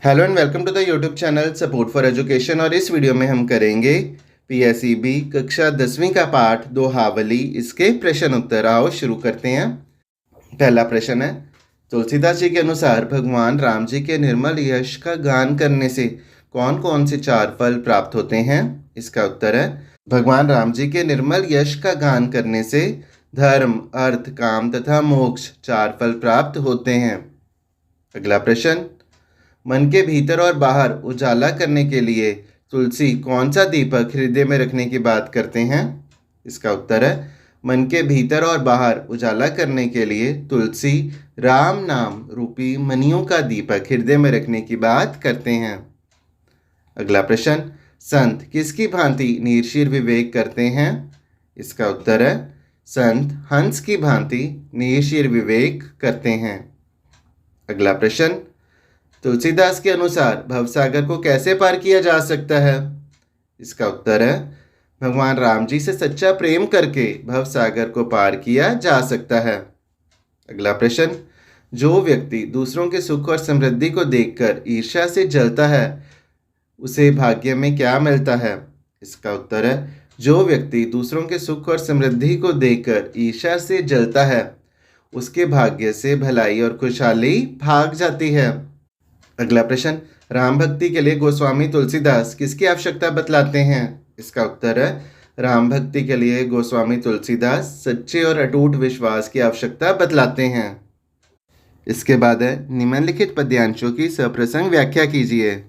Hello and welcome to the YouTube channel support for education. और इस video में हम करेंगे पीएसईबी कक्षा 10वीं का पाठ दोहावली, इसके प्रश्न उत्तर। आओ शुरू करते हैं। पहला प्रश्न है, तुलसीदास जी के अनुसार भगवान राम जी के निर्मल यश का गान करने से कौन कौन से 4 फल प्राप्त होते हैं? इसका उत्तर है, भगवान राम जी के निर्मल यश का गान करने से धर्म, अर्थ, काम तथा मोक्ष 4 फल प्राप्त होते हैं। अगला प्रश्न, मन के भीतर और बाहर उजाला करने के लिए तुलसी कौन सा दीपक हृदय में रखने की बात करते हैं? इसका उत्तर है, मन के भीतर और बाहर उजाला करने के लिए तुलसी राम नाम रूपी मणियों का दीपक हृदय में रखने की बात करते हैं। अगला प्रश्न, संत किसकी भांति नीरशीर विवेक करते हैं? इसका उत्तर है, संत हंस की भांति नीरशीर विवेक करते हैं। अगला प्रश्न, तुलसीदास के अनुसार भवसागर को कैसे पार किया जा सकता है? इसका उत्तर है, भगवान राम जी से सच्चा प्रेम करके भवसागर को पार किया जा सकता है। अगला प्रश्न, जो व्यक्ति दूसरों के सुख और समृद्धि को देखकर ईर्ष्या से जलता है उसे भाग्य में क्या मिलता है? इसका उत्तर है, जो व्यक्ति दूसरों के सुख और समृद्धि को देखकर ईर्ष्या से जलता है उसके भाग्य से भलाई और खुशहाली भाग जाती है। अगला प्रश्न, राम भक्ति के लिए गोस्वामी तुलसीदास किसकी आवश्यकता बतलाते हैं? इसका उत्तर है, राम भक्ति के लिए गोस्वामी तुलसीदास सच्चे और अटूट विश्वास की आवश्यकता बतलाते हैं। इसके बाद है, निम्नलिखित पद्यांशों की सप्रसंग व्याख्या कीजिए।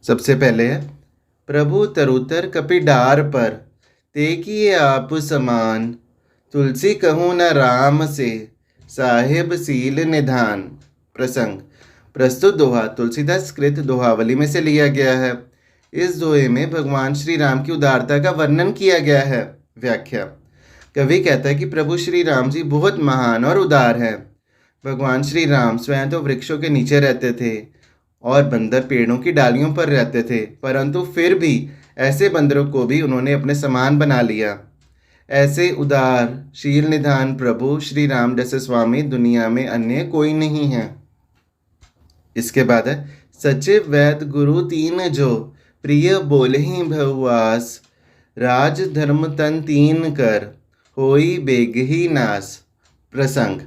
सबसे पहले है, प्रभु तरुतर कपि डार पर ते किए आप समान, तुलसी कहूँ न राम से साहिब सील निधान। प्रसंग, प्रस्तुत दोहा तुलसीदास कृत दोहावली में से लिया गया है। इस दोहे में भगवान श्री राम की उदारता का वर्णन किया गया है। व्याख्या, कवि कहता है कि प्रभु श्री राम जी बहुत महान और उदार हैं। भगवान श्री राम स्वयं तो वृक्षों के नीचे रहते थे और बंदर पेड़ों की डालियों पर रहते थे, परंतु फिर भी ऐसे बंदरों को भी उन्होंने अपने समान बना लिया। ऐसे उदार शील निधान प्रभु श्री राम जैसे स्वामी दुनिया में अन्य कोई नहीं है। इसके बाद है, सचिव वैद गुरु तीन जो प्रिय बोलहि भववास, राज धर्म तन तीन कर होई बेगही नास। प्रसंग,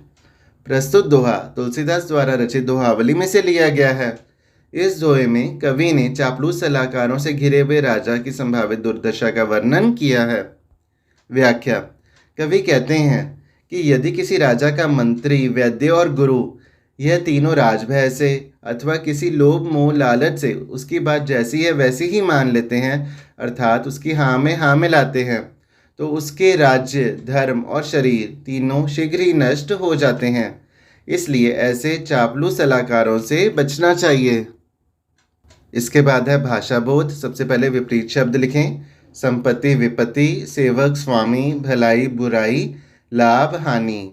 प्रस्तुत दोहा तुलसीदास द्वारा रचित दोहावली में से लिया गया है। इस दोहे में कवि ने चापलूस सलाहकारों से घिरे हुए राजा की संभावित दुर्दशा का वर्णन किया है। व्याख्या, कवि कहते हैं कि यदि किसी राजा का मंत्री, वैद्य और गुरु यह तीनों राजभय से अथवा किसी लोभ मोह लालच से उसकी बात जैसी है वैसी ही मान लेते हैं, अर्थात उसकी हाँ में हाँ मिलाते हैं, तो उसके राज्य, धर्म और शरीर तीनों शीघ्र ही नष्ट हो जाते हैं। इसलिए ऐसे चापलूस सलाहकारों से बचना चाहिए। इसके बाद है भाषा बोध। सबसे पहले विपरीत शब्द लिखें। संपत्ति विपत्ति, सेवक स्वामी, भलाई बुराई, लाभ हानि।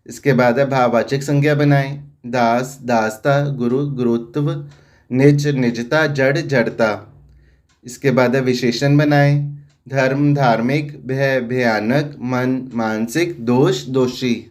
इसके बाद है भाववाचक संज्ञा बनाएं। दास दासता, गुरु गुरुत्व, निज निजता, जड़ जड़ता। इसके बाद है विशेषण बनाएं। धर्म धार्मिक, भय भयानक, मन मानसिक, दोष दोषी।